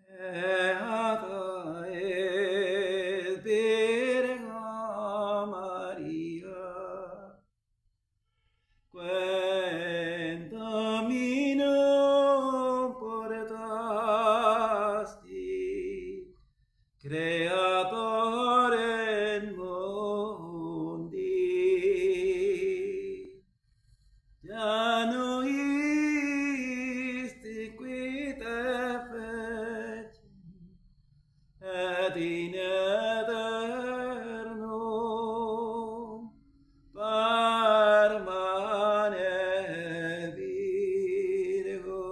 Beata es Virgen María, quenta minum portasti, Creatorem mundi. Januisti qui te feci, et in aeternum permane Virgo.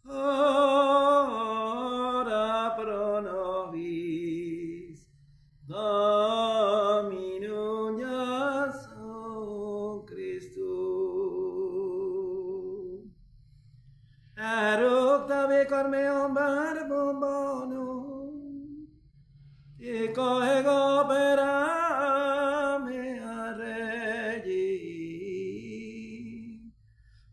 Ora pro nobis Dominum Iesum Christum. Eructavi cor meum verbum bonum, Dico ego opera mea Regi.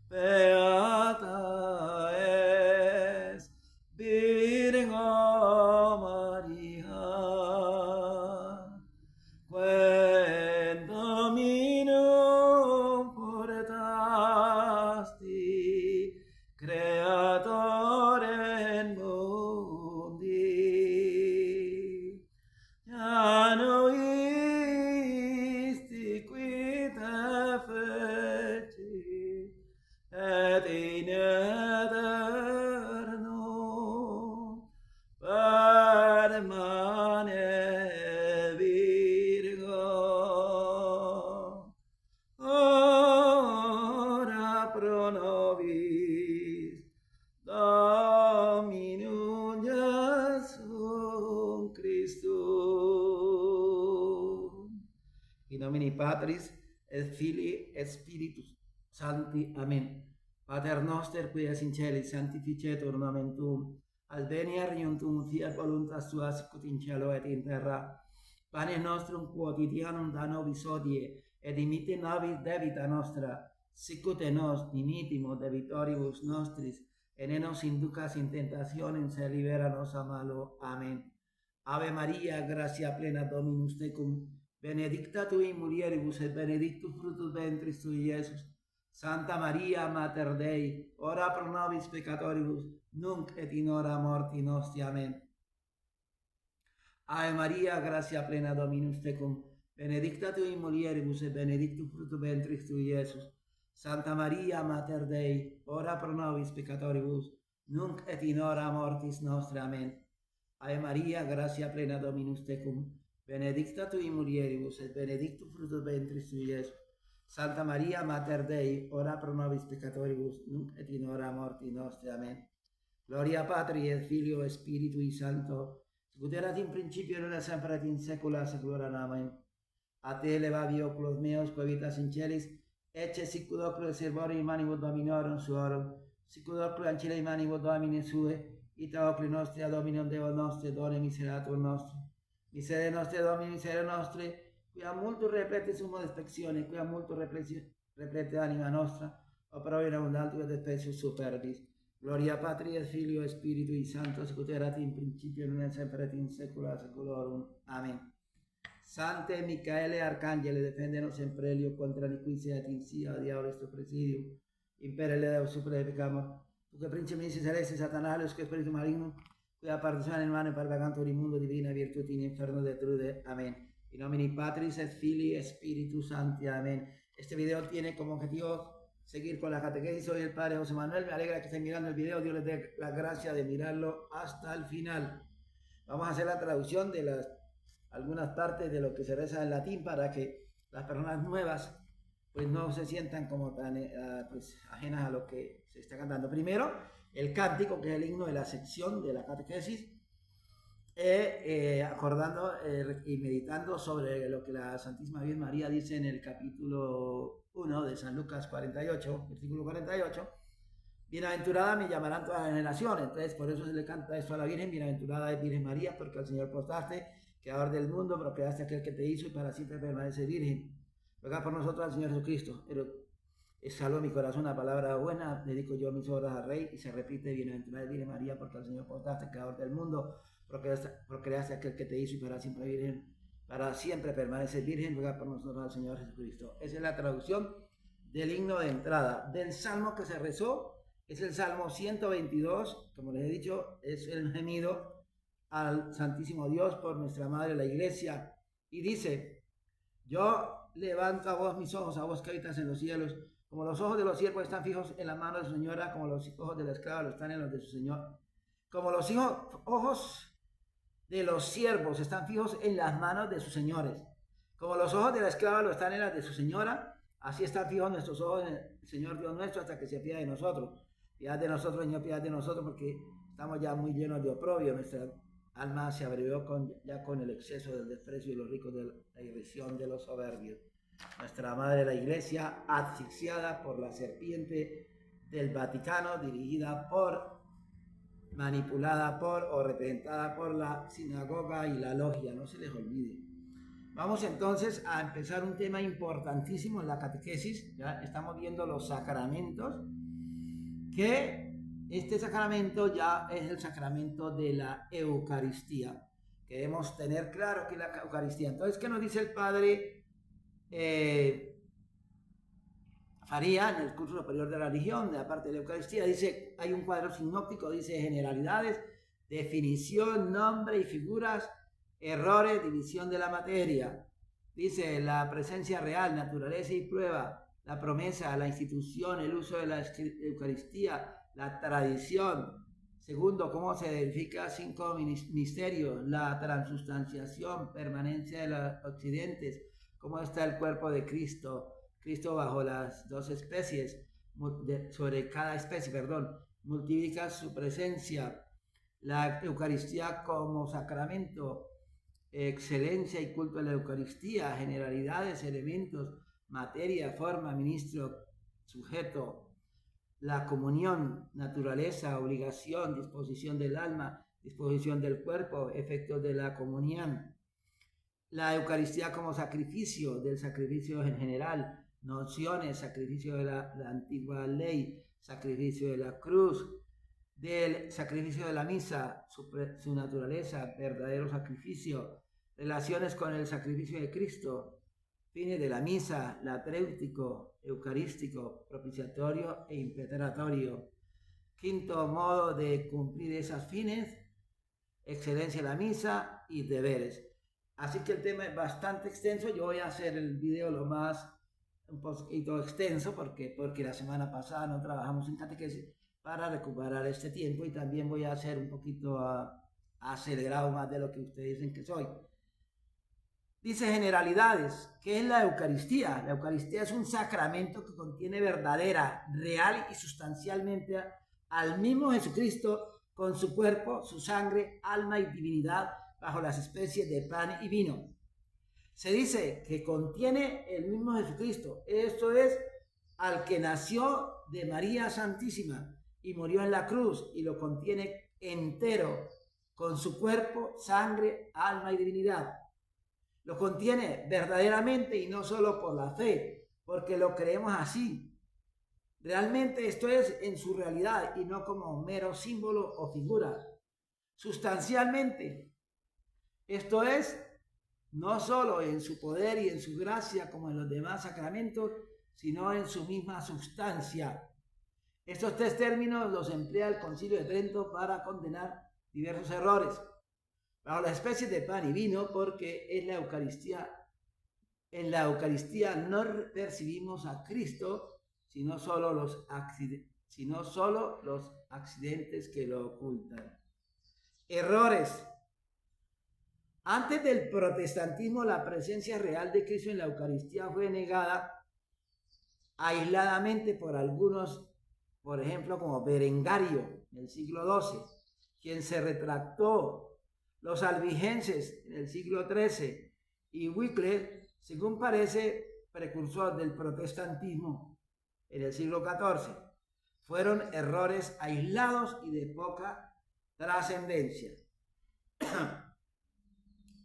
Beata es Virgen María, quem Dominum portasti, Creatorem mundi. Januisti qui te feci, et in aeternum permane Virgo. Ora pro nobis Dominum Iesum Christum. In nomine Patris et Filii et Spiritus Sancti. Amen. Pater noster, qui es in celis, sanctificetur nomen tuum. Adveniat regnum tuum, fiat voluntas tua sicut in cielo et in terra. Panem nostrum quotidianum da nobis hodie, et dimitte nobis debita nostra, sicut et nos dimittimo debitoribus nostris, et ne nos inducas in tentationem, sed libera nos a malo. Amen. Ave Maria, gratia plena Dominus tecum, benedicta tu in mulieribus et benedictus fructus ventris tui, Iesus. Santa Maria, Mater Dei, ora pro nobis peccatoribus, nunc et in hora mortis nostri. Amen. Ave Maria, gratia plena Dominus tecum, benedicta tu in mulieribus et benedictus fructus ventris tui, Iesus. Santa Maria, Mater Dei, ora pro nobis peccatoribus, nunc et in hora mortis nostri. Amen. Ave Maria, gratia plena Dominus tecum, benedicta tu in mulieribus et benedictus fructus ventris tui, Iesus. Santa Maria, Mater Dei, ora pro nobis peccatoribus, nunc et in hora mortis nostri. Amen. Gloria Patri et Filio et Spiritui Sancto, sicut erat in principio et nunc et semper et in saecula saeculorum. Amen. A te levavi oculos meos, quae vitas in celis, ecce sicut oculo servorum manibus Dominorum suorum, sicut oculo ancilla manibus Domini sue, ita oculi nostri ad Dominum Deo nostri, done miseratur nostri. Miserere nostri, Domini, miserere nostri, quia multum replete sumo despectione, quia multum replete anima nostra, opera in abundantia et specius superbis. Gloria Patri et Filio et Spiritui Sancto, sicut erat in principio et nunc et semper et in saecula saeculorum. Amen. Sancte Michaele Arcangele, defende-nos in prelio contra iniquitia et insia diabolis tu presidium. Impere Deus supere peccamur. Tuque principis celestis Satanalius, que spiritu malignum, quia partitione in mane pervagantur in mundo divina virtute in inferno detrude. Amén. In nomine Patris et Filii et Spiritus Sancti. Amén. Este video tiene como objetivo seguir con la catequesis. Soy el Padre José Manuel. Me alegra que estén mirando el video. Dios les dé la gracia de mirarlo hasta el final. Vamos a hacer la traducción de algunas partes de lo que se reza en latín para que las personas nuevas pues no se sientan como tan pues, ajenas a lo que se está cantando. Primero, el cántico, que es el himno de la sección de la catequesis, acordando y meditando sobre lo que la Santísima Virgen María dice en el capítulo 1 de San Lucas 48, versículo 48. Bienaventurada me llamarán todas las generaciones. Entonces, por eso se le canta esto a la Virgen: bienaventurada es Virgen María, porque al Señor postraste, creador del mundo, procreaste aquel que te hizo y para siempre permanece virgen. Ruega por nosotros al Señor Jesucristo. Pero Exhalo mi corazón una palabra buena, dedico yo mis obras al Rey, y se repite, bienaventurada Virgen María, porque el Señor portaste, creador del mundo, procreaste aquel que te hizo y para siempre permanece virgen, ruega por nosotros al Señor Jesucristo. Esa es la traducción del himno de entrada. Del salmo que se rezó, es el Salmo 122, como les he dicho, es el gemido al Santísimo Dios por nuestra Madre la Iglesia, y dice: yo levanto a vos mis ojos, a vos que habitas en los cielos, como los ojos de los siervos están fijos en la mano de su señora, como los ojos de la esclava lo están en los de su señor. Como los ojos de los siervos están fijos en las manos de sus señores, como los ojos de la esclava lo están en las de su señora, así están fijos nuestros ojos en el Señor Dios nuestro hasta que se apiade de nosotros. Piedad de nosotros, Señor, piedad de nosotros, porque estamos ya muy llenos de oprobio. Nuestra alma se abrevió ya con el exceso del desprecio y los ricos de la irrisión de los soberbios. Nuestra Madre la Iglesia, asfixiada por la serpiente del Vaticano, manipulada por o representada por la sinagoga y la logia, no se les olvide. Vamos entonces a empezar un tema importantísimo en la catequesis. Ya estamos viendo los sacramentos, que este sacramento ya es el sacramento de la Eucaristía. Queremos tener claro que la Eucaristía. Entonces, ¿qué nos dice el Padre Faría en el curso superior de la religión, de la parte de la Eucaristía? Dice, hay un cuadro sinóptico, dice generalidades, definición, nombre y figuras, errores, división de la materia. Dice la presencia real, naturaleza y prueba, la promesa, la institución, el uso de la Eucaristía, la tradición. Segundo, cómo se verifica 5 misterios, la transustanciación, permanencia de los occidentes, cómo está el cuerpo de Cristo, Cristo bajo las 2 especies, sobre cada especie, multiplica su presencia, la Eucaristía como sacramento, excelencia y culto a la Eucaristía, generalidades, elementos, materia, forma, ministro, sujeto, la comunión, naturaleza, obligación, disposición del alma, disposición del cuerpo, efectos de la comunión, la Eucaristía como sacrificio, del sacrificio en general, nociones, sacrificio de la antigua ley, sacrificio de la cruz, del sacrificio de la misa, su naturaleza, verdadero sacrificio, relaciones con el sacrificio de Cristo, fines de la misa, latréutico, eucarístico, propiciatorio e impetratorio. Quinto modo de cumplir esos fines, excelencia de la misa y deberes. Así que el tema es bastante extenso. Yo voy a hacer el video un poquito extenso porque la semana pasada no trabajamos en catequesis, para recuperar este tiempo, y también voy a hacer un poquito acelerado más de lo que ustedes dicen que soy. Dice generalidades. ¿Qué es la Eucaristía? La Eucaristía es un sacramento que contiene verdadera, real y sustancialmente al mismo Jesucristo, con su cuerpo, su sangre, alma y divinidad, bajo las especies de pan y vino. Se dice que contiene el mismo Jesucristo, esto es, al que nació de María Santísima y murió en la cruz, y lo contiene entero, con su cuerpo, sangre, alma y divinidad. Lo contiene verdaderamente y no solo por la fe, porque lo creemos así. Realmente esto es en su realidad y no como mero símbolo o figura. Sustancialmente, esto es, no solo en su poder y en su gracia como en los demás sacramentos, sino en su misma sustancia. Estos 3 términos los emplea el Concilio de Trento para condenar diversos errores bajo las especies de pan y vino, porque es la Eucaristía. En la Eucaristía no percibimos a Cristo, sino solo los accidentes que lo ocultan. Errores. Antes del protestantismo, la presencia real de Cristo en la Eucaristía fue negada aisladamente por algunos, por ejemplo, como Berengario en el siglo XII, quien se retractó. Los albigenses en el siglo XIII y Wycliffe, según parece, precursor del protestantismo en el siglo XIV, fueron errores aislados y de poca trascendencia.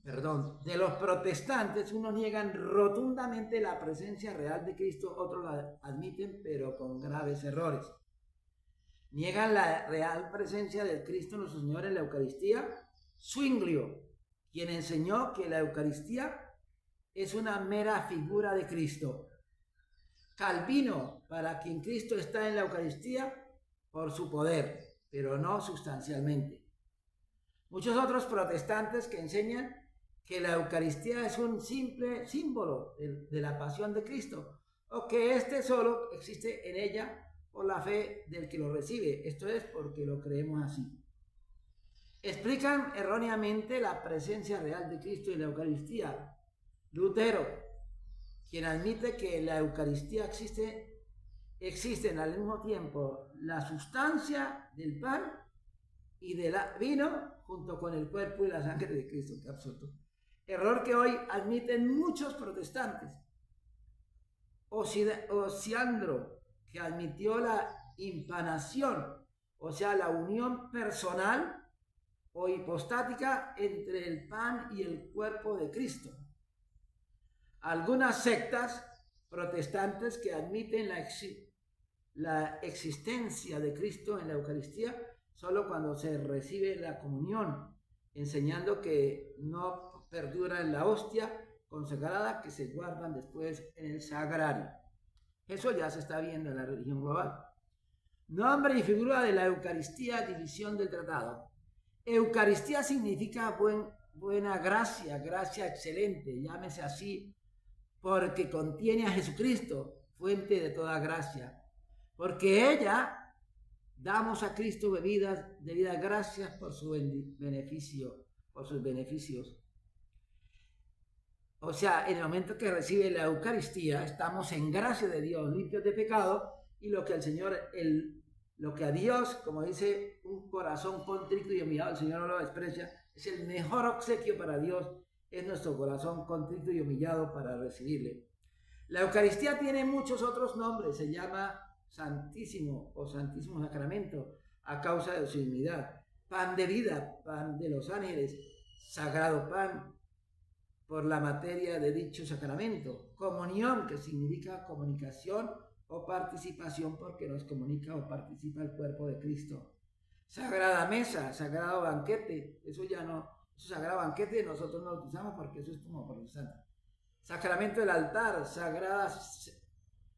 de los protestantes, unos niegan rotundamente la presencia real de Cristo, otros la admiten, pero con graves errores. Niegan la real presencia del Cristo nuestro Señor en la Eucaristía. Zwinglio, quien enseñó que la Eucaristía es una mera figura de Cristo. Calvino, para quien Cristo está en la Eucaristía por su poder, pero no sustancialmente. Muchos otros protestantes que enseñan que la Eucaristía es un simple símbolo de la pasión de Cristo, o que éste solo existe en ella por la fe del que lo recibe, esto es porque lo creemos así. Explican erróneamente la presencia real de Cristo en la Eucaristía. Lutero, quien admite que en la Eucaristía existen al mismo tiempo la sustancia del pan y del vino junto con el cuerpo y la sangre de Cristo. Qué absurdo. Error que hoy admiten muchos protestantes. Osiandro, que admitió la impanación, o sea, la unión personal o hipostática entre el pan y el cuerpo de Cristo. Algunas sectas protestantes que admiten la existencia de Cristo en la Eucaristía solo cuando se recibe la comunión, enseñando que no perdura en la hostia consagrada que se guardan después en el sagrario. Eso ya se está viendo en la religión global. Nombre y figura de la Eucaristía, división del tratado. Eucaristía significa buena gracia, gracia excelente, llámese así, porque contiene a Jesucristo, fuente de toda gracia. Porque ella damos a Cristo bebidas gracias por su beneficio, por sus beneficios. O sea, en el momento que recibe la Eucaristía, estamos en gracia de Dios, limpios de pecado, y lo que a Dios, como dice, un corazón contrito y humillado, el Señor no lo desprecia, es el mejor obsequio para Dios, es nuestro corazón contrito y humillado para recibirle. La Eucaristía tiene muchos otros nombres, se llama Santísimo o Santísimo Sacramento, a causa de su dignidad. Pan de vida, pan de los ángeles, sagrado pan, por la materia de dicho sacramento. Comunión, que significa comunicación o participación, porque nos comunica o participa el cuerpo de Cristo. Sagrada mesa, sagrado banquete, eso sagrado banquete nosotros no lo utilizamos porque eso es como protestante. Sacramento del altar, sagradas,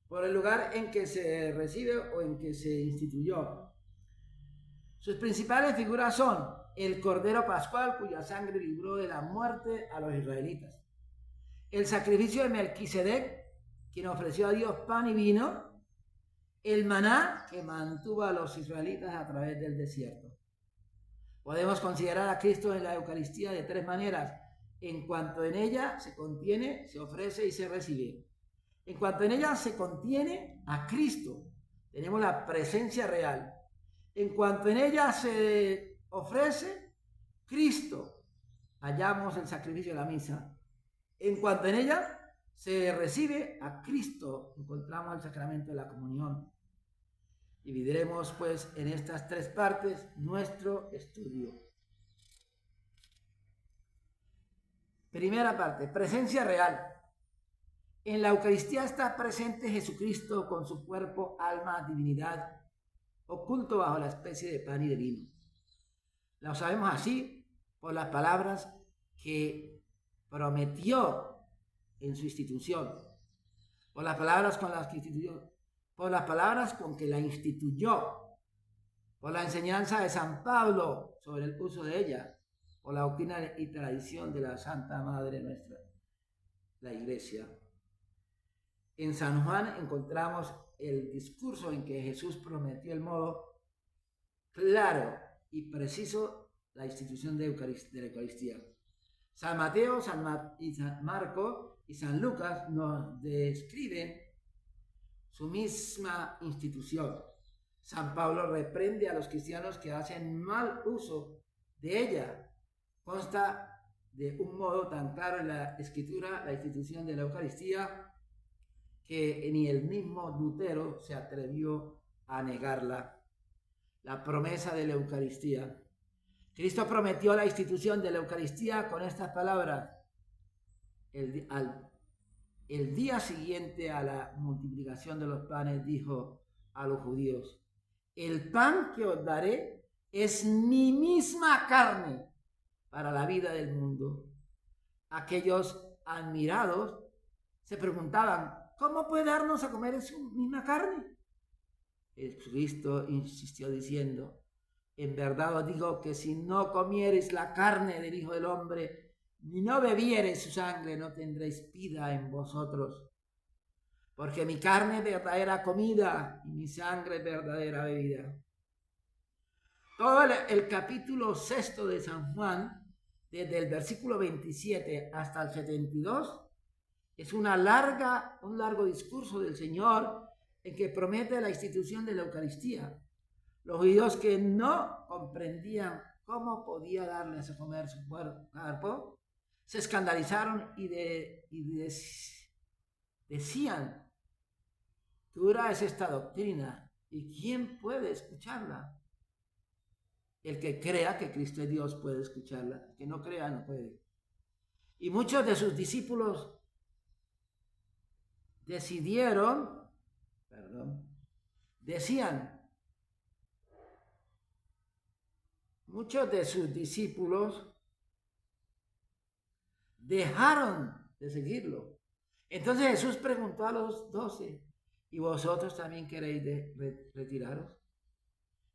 por el lugar en que se recibe o en que se instituyó. Sus principales figuras son el Cordero Pascual, cuya sangre libró de la muerte a los israelitas. El sacrificio de Melquisedec, quien ofreció a Dios pan y vino. El maná, que mantuvo a los israelitas a través del desierto. Podemos considerar a Cristo en la Eucaristía de tres maneras. En cuanto en ella se contiene, se ofrece y se recibe. En cuanto en ella se contiene a Cristo, tenemos la presencia real. En cuanto en ella se ofrece Cristo, hallamos el sacrificio de la misa. En cuanto en ella se recibe a Cristo, encontramos el sacramento de la comunión. Dividiremos pues en estas tres partes nuestro estudio. Primera parte, presencia real. En la Eucaristía está presente Jesucristo con su cuerpo, alma, divinidad, oculto bajo la especie de pan y de vino. Lo sabemos así por las palabras que prometió en su institución, por las palabras con las que instituyó, por las palabras con que la instituyó, por la enseñanza de San Pablo sobre el uso de ella, por la doctrina y tradición de la Santa Madre nuestra, la Iglesia. En San Juan encontramos el discurso en que Jesús prometió el modo claro y preciso la institución de la Eucaristía. San Mateo, San Marco y San Lucas nos describen su misma institución. San Pablo reprende a los cristianos que hacen mal uso de ella. Consta de un modo tan claro en la Escritura la institución de la Eucaristía que ni el mismo Lutero se atrevió a negarla. La promesa de la Eucaristía. Cristo prometió la institución de la Eucaristía con estas palabras. El día siguiente a la multiplicación de los panes dijo a los judíos: el pan que os daré es mi misma carne para la vida del mundo. Aquellos admirados se preguntaban: ¿cómo puede darnos a comer su misma carne? Jesucristo insistió diciendo: en verdad os digo que si no comiereis la carne del Hijo del Hombre, ni no bebiereis su sangre, no tendréis vida en vosotros. Porque mi carne es verdadera comida y mi sangre es verdadera bebida. Todo el capítulo 6 de San Juan, desde el versículo 27 hasta el 72, es un largo discurso del Señor en que promete la institución de la Eucaristía. Los judíos que no comprendían cómo podía darles a comer su cuerpo, se escandalizaron y decían: dura es esta doctrina, ¿y quién puede escucharla? El que crea que Cristo es Dios puede escucharla, el que no crea no puede. Y muchos de sus discípulos muchos de sus discípulos dejaron de seguirlo. Entonces Jesús preguntó a los 12: ¿y vosotros también queréis retiraros?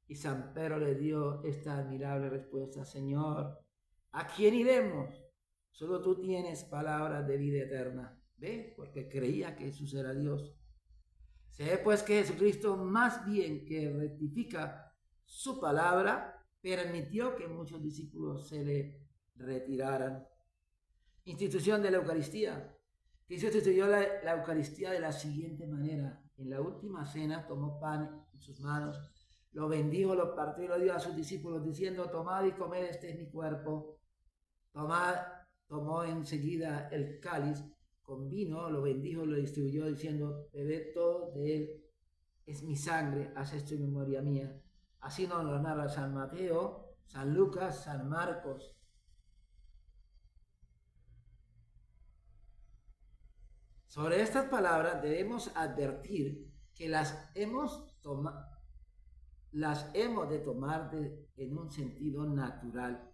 Y San Pedro le dio esta admirable respuesta: Señor, ¿a quién iremos? Solo tú tienes palabras de vida eterna. ¿Ve? Porque creía que Jesús era Dios. Se ve pues que Jesucristo, más bien que rectifica su palabra, permitió que muchos discípulos se le retiraran. Institución de la Eucaristía. Cristo instituyó la Eucaristía de la siguiente manera. En la última cena tomó pan en sus manos, lo bendijo, lo partió y lo dio a sus discípulos, diciendo: tomad y comed, este es mi cuerpo. Tomó enseguida el cáliz con vino, lo bendijo, lo distribuyó, diciendo: bebed todo de él, es mi sangre, haz esto en memoria mía. Así nos lo narra San Mateo, San Lucas, San Marcos. Sobre estas palabras debemos advertir que las hemos de tomar en un sentido natural.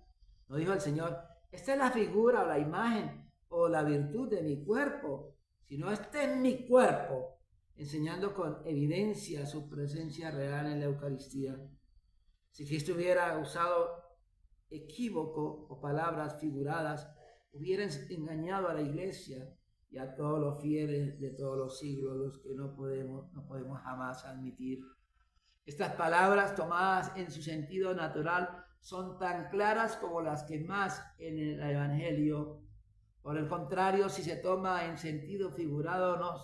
No dijo el Señor: esta es la figura o la imagen o la virtud de mi cuerpo, sino este es mi cuerpo, enseñando con evidencia su presencia real en la Eucaristía. Si Cristo hubiera usado equívoco o palabras figuradas, hubieran engañado a la Iglesia y a todos los fieles de todos los siglos, los que no podemos jamás admitir. Estas palabras, tomadas en su sentido natural, son tan claras como las que más en el Evangelio. Por el contrario, si se toma en sentido figurado, no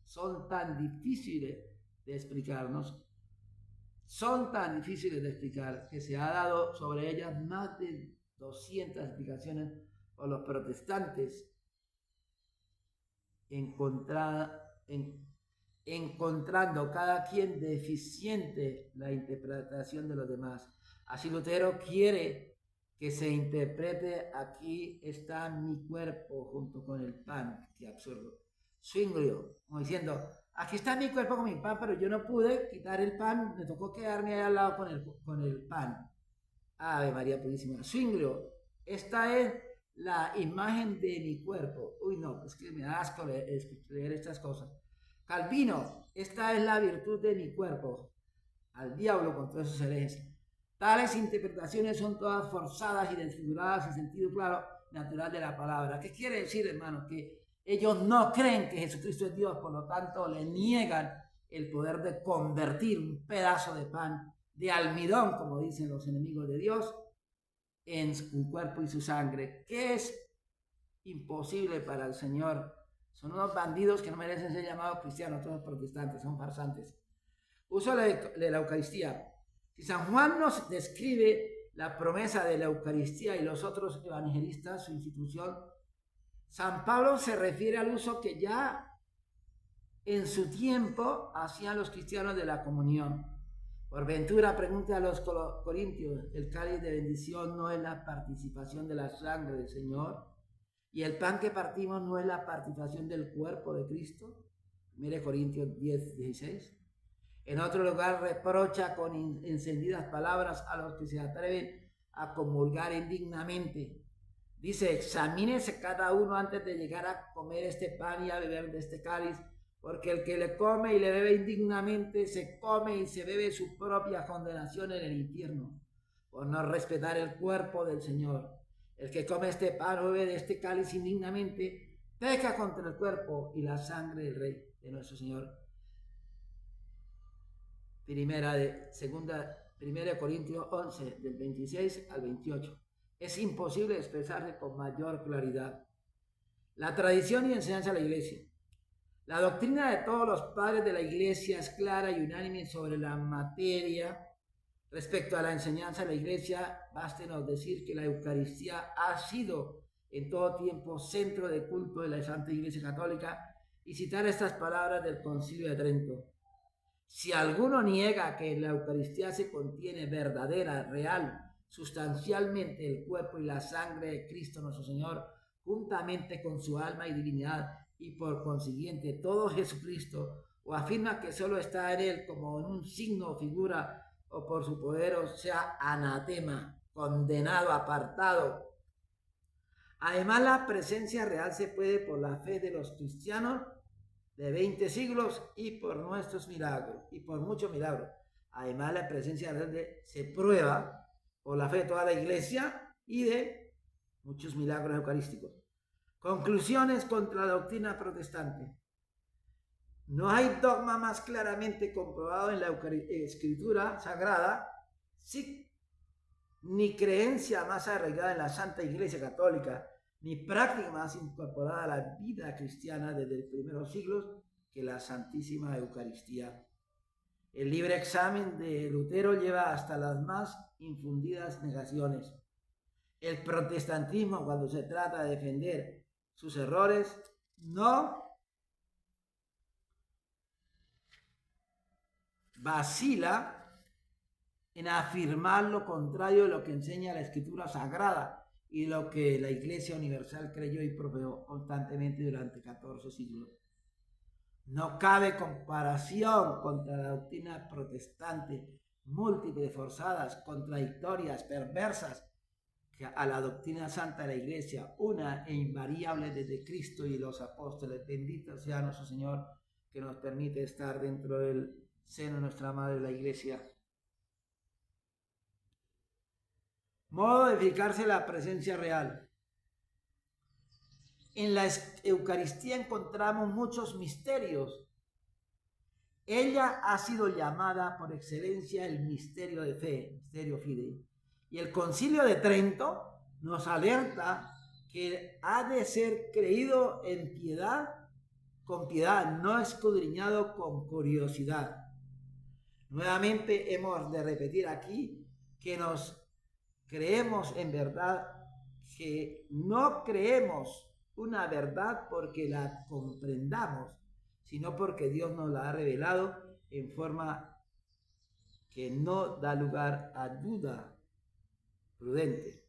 son tan difíciles de explicarnos. Son tan difíciles de explicar que se ha dado sobre ellas más de 200 explicaciones por los protestantes, encontrando cada quien deficiente la interpretación de los demás. Así Lutero quiere que se interprete: aquí está mi cuerpo junto con el pan. Qué absurdo. Zwinglio, como diciendo: aquí está mi cuerpo con mi pan, pero yo no pude quitar el pan, me tocó quedarme ahí al lado con el pan. Ave María Purísima. Zwinglio: esta es la imagen de mi cuerpo. Uy, no, es que me da asco leer estas cosas. Calvino: esta es la virtud de mi cuerpo. Al diablo con todas sus herejes. Tales interpretaciones son todas forzadas y desfiguradas en sentido claro, natural de la palabra. ¿Qué quiere decir, hermanos? Que ellos no creen que Jesucristo es Dios, por lo tanto le niegan el poder de convertir un pedazo de pan de almidón, como dicen los enemigos de Dios, en su cuerpo y su sangre, que es imposible para el Señor. Son unos bandidos que no merecen ser llamados cristianos, todos protestantes, son farsantes. Uso de la Eucaristía. Si San Juan nos describe la promesa de la Eucaristía y los otros evangelistas, su institución, San Pablo se refiere al uso que ya en su tiempo hacían los cristianos de la comunión. Por ventura, pregunta a los corintios, ¿el cáliz de bendición no es la participación de la sangre del Señor? ¿Y el pan que partimos no es la participación del cuerpo de Cristo? 1 Corintios 10, 16. En otro lugar, reprocha con encendidas palabras a los que se atreven a comulgar indignamente. Dice, examínese cada uno antes de llegar a comer este pan y a beber de este cáliz, porque el que le come y le bebe indignamente, se come y se bebe su propia condenación en el infierno, por no respetar el cuerpo del Señor. El que come este pan o bebe de este cáliz indignamente, peca contra el cuerpo y la sangre del Rey, de nuestro Señor. Primera Corintios 11, del 26 al 28. Es imposible expresarse con mayor claridad. La tradición y enseñanza de la Iglesia. La doctrina de todos los padres de la Iglesia es clara y unánime sobre la materia. Respecto a la enseñanza de la Iglesia, bástenos decir que la Eucaristía ha sido en todo tiempo centro de culto de la Santa Iglesia Católica y citar estas palabras del Concilio de Trento. Si alguno niega que en la Eucaristía se contiene verdadera, real, sustancialmente el cuerpo y la sangre de Cristo nuestro Señor, juntamente con su alma y divinidad, y por consiguiente todo Jesucristo, o afirma que solo está en él como en un signo o figura, o por su poder, o sea, anatema, condenado, apartado. Además, la presencia real se puede por la fe de los cristianos de 20 siglos y por nuestros milagros, y por muchos milagros. Además, la presencia real se prueba por la fe de toda la Iglesia y de muchos milagros eucarísticos. Conclusiones contra la doctrina protestante. No hay dogma más claramente comprobado en la Escritura Sagrada, sí, ni creencia más arraigada en la Santa Iglesia Católica, ni práctica más incorporada a la vida cristiana desde los primeros siglos que la Santísima Eucaristía. El libre examen de Lutero lleva hasta las más infundidas negaciones. El protestantismo, cuando se trata de defender sus errores, no vacila en afirmar lo contrario de lo que enseña la Escritura Sagrada y lo que la Iglesia Universal creyó y profesó constantemente durante 14 siglos. No cabe comparación contra la doctrina protestante, múltiples, forzadas, contradictorias, perversas, que a la doctrina santa de la Iglesia, una e invariable desde Cristo y los apóstoles. Bendito sea nuestro Señor, que nos permite estar dentro del seno de nuestra Madre la Iglesia. Modo de fijarse la presencia real. En la Eucaristía encontramos muchos misterios. Ella ha sido llamada por excelencia el misterio de fe, misterio fidei. Y el Concilio de Trento nos alerta que ha de ser creído en piedad, con piedad, no escudriñado con curiosidad. Nuevamente hemos de repetir aquí que nos creemos en verdad, que no creemos una verdad porque la comprendamos, sino porque Dios nos la ha revelado en forma que no da lugar a duda prudente.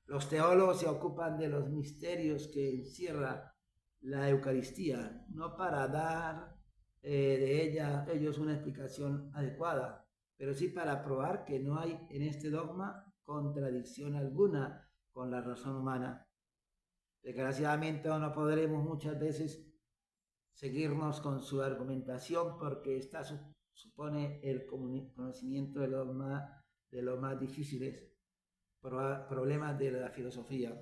Los teólogos se ocupan de los misterios que encierra la Eucaristía, no para dar de ellos una explicación adecuada, pero sí para probar que no hay en este dogma contradicción alguna con la razón humana. Desgraciadamente no podremos muchas veces seguirnos con su argumentación porque esta supone el conocimiento de los más difíciles problemas de la filosofía.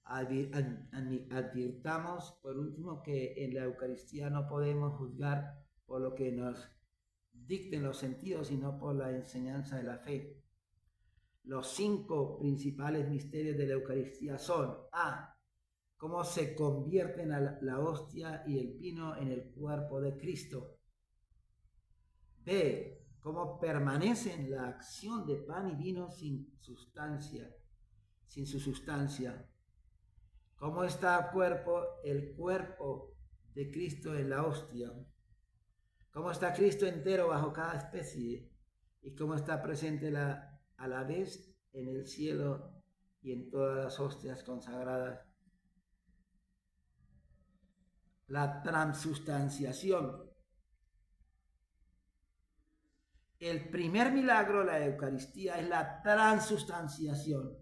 Advirtamos por último que en la Eucaristía no podemos juzgar por lo que nos dicten los sentidos, sino por la enseñanza de la fe. Los 5 principales misterios de la Eucaristía son: A. Cómo se convierten la hostia y el vino en el cuerpo de Cristo. B. Cómo permanecen la acción de pan y vino sin su sustancia. Cómo está el cuerpo de Cristo en la hostia. Cómo está Cristo entero bajo cada especie y cómo está presente a la vez en el cielo y en todas las hostias consagradas. La transustanciación. El primer milagro de la Eucaristía es la transustanciación.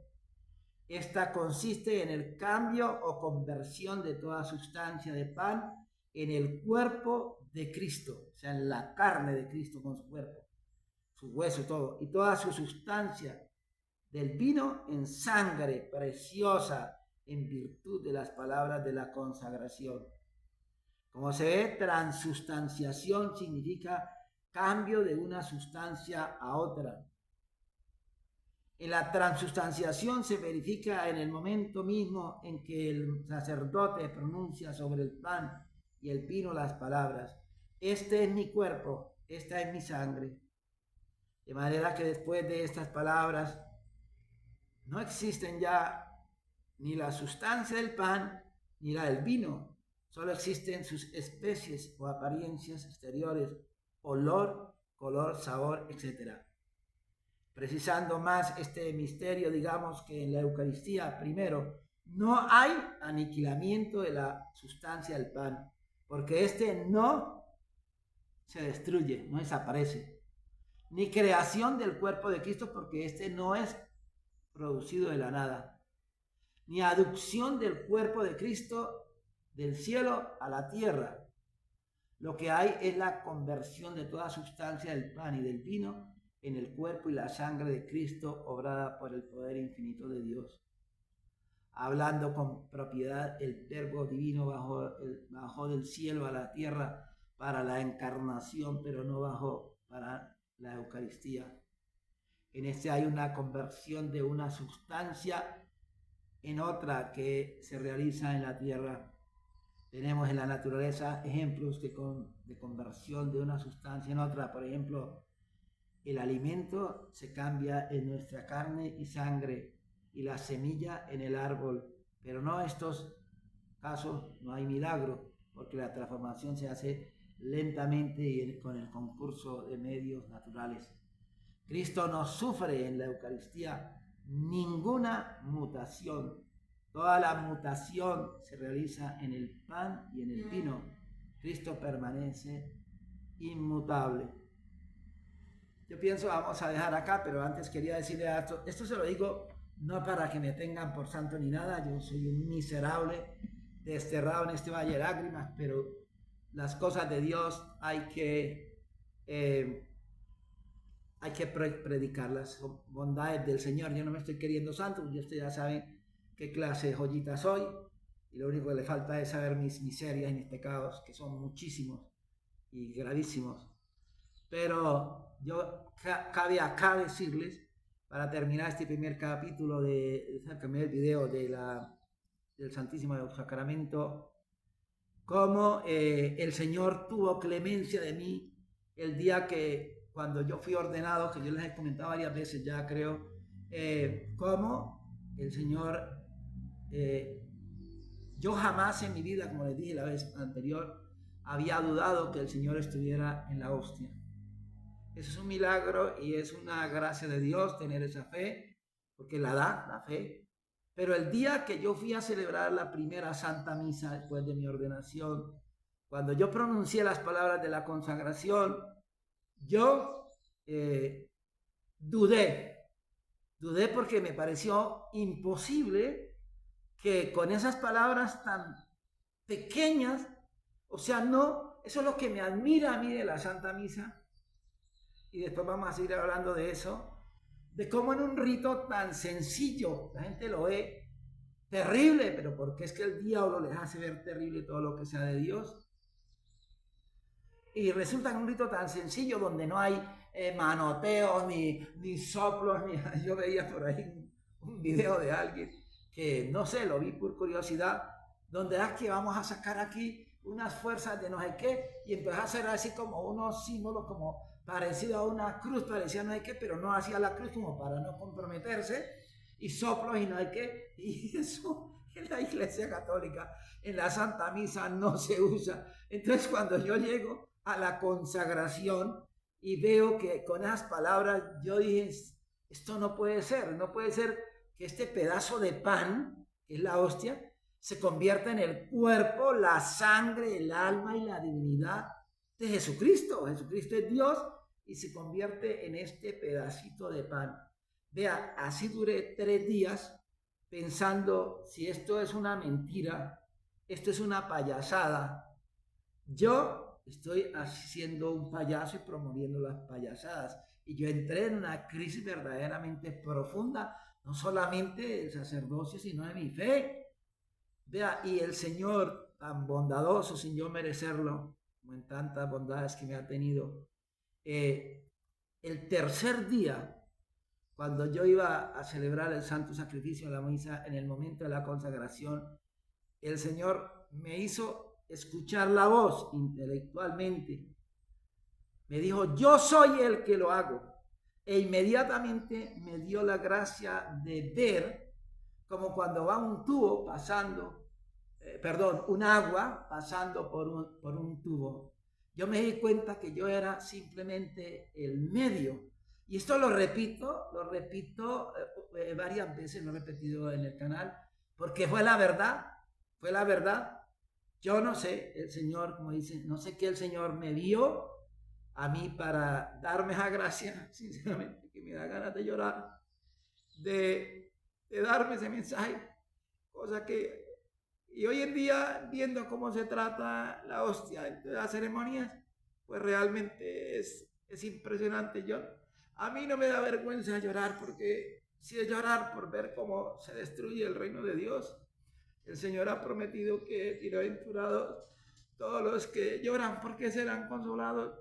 Esta consiste en el cambio o conversión de toda sustancia de pan en el cuerpo de Cristo, o sea, en la carne de Cristo con su cuerpo, su hueso, todo, y toda su sustancia del vino en sangre preciosa en virtud de las palabras de la consagración. Como se ve, transustanciación significa cambio de una sustancia a otra. En la transustanciación se verifica en el momento mismo en que el sacerdote pronuncia sobre el pan y el vino las palabras: este es mi cuerpo, esta es mi sangre. De manera que después de estas palabras no existen ya ni la sustancia del pan ni la del vino, solo existen sus especies o apariencias exteriores, olor, color, sabor, etc. Precisando más este misterio, digamos que en la Eucaristía, primero, no hay aniquilamiento de la sustancia del pan, porque este no se destruye, no desaparece, ni creación del cuerpo de Cristo, porque este no es producido de la nada, ni aducción del cuerpo de Cristo del cielo a la tierra. Lo que hay es la conversión de toda sustancia del pan y del vino en el cuerpo y la sangre de Cristo, obrada por el poder infinito de Dios. Hablando con propiedad, el Verbo divino bajó del cielo a la tierra para la encarnación, pero no bajó para la Eucaristía. En este hay una conversión de una sustancia en otra que se realiza en la tierra. Tenemos en la naturaleza ejemplos de conversión de una sustancia en otra. Por ejemplo, el alimento se cambia en nuestra carne y sangre y la semilla en el árbol. Pero no en estos casos no hay milagro, porque la transformación se hace lentamente y con el concurso de medios naturales. Cristo no sufre en la Eucaristía ninguna mutación. Toda la mutación se realiza en el pan y en el vino. Cristo permanece inmutable. Yo pienso, vamos a dejar acá, pero antes quería decirle esto se lo digo no para que me tengan por santo ni nada. Yo soy un miserable, desterrado en este valle de lágrimas, pero las cosas de Dios hay que predicarlas, son bondades del Señor. Yo no me estoy queriendo santo, y ustedes ya saben qué clase de joyita soy, y lo único que le falta es saber mis miserias y mis pecados, que son muchísimos y gravísimos. Pero yo cabe acá decirles, para terminar este primer capítulo del video del Santísimo Sacramento, cómo el Señor tuvo clemencia de mí el día cuando yo fui ordenado, que yo les he comentado varias veces ya, creo, cómo el Señor, yo jamás en mi vida, como les dije la vez anterior, había dudado que el Señor estuviera en la hostia. Eso es un milagro y es una gracia de Dios tener esa fe, porque la da, la fe. Pero el día que yo fui a celebrar la primera Santa Misa después de mi ordenación, cuando yo pronuncié las palabras de la consagración, yo dudé porque me pareció imposible que con esas palabras tan pequeñas, o sea, no, eso es lo que me admira a mí de la Santa Misa, y después vamos a seguir hablando de eso, de cómo en un rito tan sencillo, la gente lo ve terrible, pero porque es que el diablo les hace ver terrible todo lo que sea de Dios. Y resulta en un rito tan sencillo donde no hay manoteos, ni soplos, yo veía por ahí un video de alguien que, no sé, lo vi por curiosidad, donde es que vamos a sacar aquí unas fuerzas de no sé qué, y empezó a hacer así como unos símbolos como parecido a una cruz, parecía no sé qué, pero no hacía la cruz como para no comprometerse, y soplos y no sé qué, y eso en la Iglesia Católica, en la Santa Misa no se usa. Entonces cuando yo llego a la consagración, y veo que con esas palabras yo dije, esto no puede ser que este pedazo de pan, que es la hostia, se convierta en el cuerpo, la sangre, el alma y la divinidad de Jesucristo. Jesucristo es Dios y se convierte en este pedacito de pan. Vea, así duré 3 días pensando si esto es una mentira, esto es una payasada. Yo estoy haciendo un payaso y promoviendo las payasadas. Y yo entré en una crisis verdaderamente profunda, no solamente del sacerdocio, sino de mi fe. Vea, y el Señor, tan bondadoso, sin yo merecerlo, como en tantas bondades que me ha tenido, el tercer día, cuando yo iba a celebrar el santo sacrificio de la misa, en el momento de la consagración, el Señor me hizo escuchar la voz intelectualmente. Me dijo, yo soy el que lo hago. E inmediatamente me dio la gracia de ver como cuando va un tubo pasando, un agua pasando por un tubo. Yo me di cuenta que yo era simplemente el medio. Y esto lo repito varias veces, lo he repetido en el canal, porque fue la verdad. Yo no sé, el Señor, como dice, no sé qué el Señor me dio a mí para darme esa gracia, sinceramente, que me da ganas de llorar, de darme ese mensaje, cosa que, y hoy en día, viendo cómo se trata la hostia de las ceremonias, pues realmente es impresionante. A mí no me da vergüenza llorar, porque si es llorar por ver cómo se destruye el reino de Dios. El Señor ha prometido que bienaventurados todos los que lloran porque serán consolados.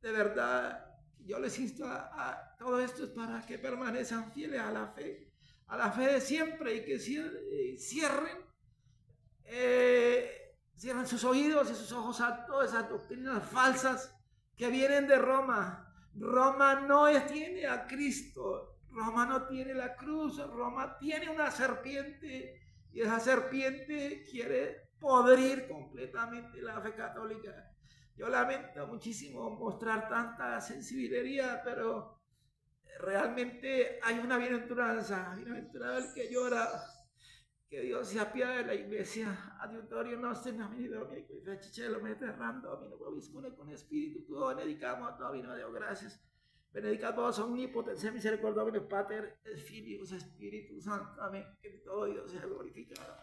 De verdad, yo les insto a todo esto es para que permanezcan fieles a la fe de siempre, y que cierren sus oídos y sus ojos a todas esas doctrinas falsas que vienen de Roma. Roma no tiene a Cristo, Roma no tiene la cruz, Roma tiene una serpiente, y esa serpiente quiere podrir completamente la fe católica. Yo lamento muchísimo mostrar tanta sensibilidad, pero realmente hay una bienaventuranza. Bienaventurado el que llora, che Dio sia apiade della Iglesia, adiutorio nostro, nomini Domini, qui feci cielo, mete errando, Domino, proviscune con espíritu tuo, benedicamos a Domino, Deo, gracias. Benedicat vos omnipotens, misericordia Domini, Pater, et Filius, Spiritus Sanctus, amén. Que todo Dios sea glorificado.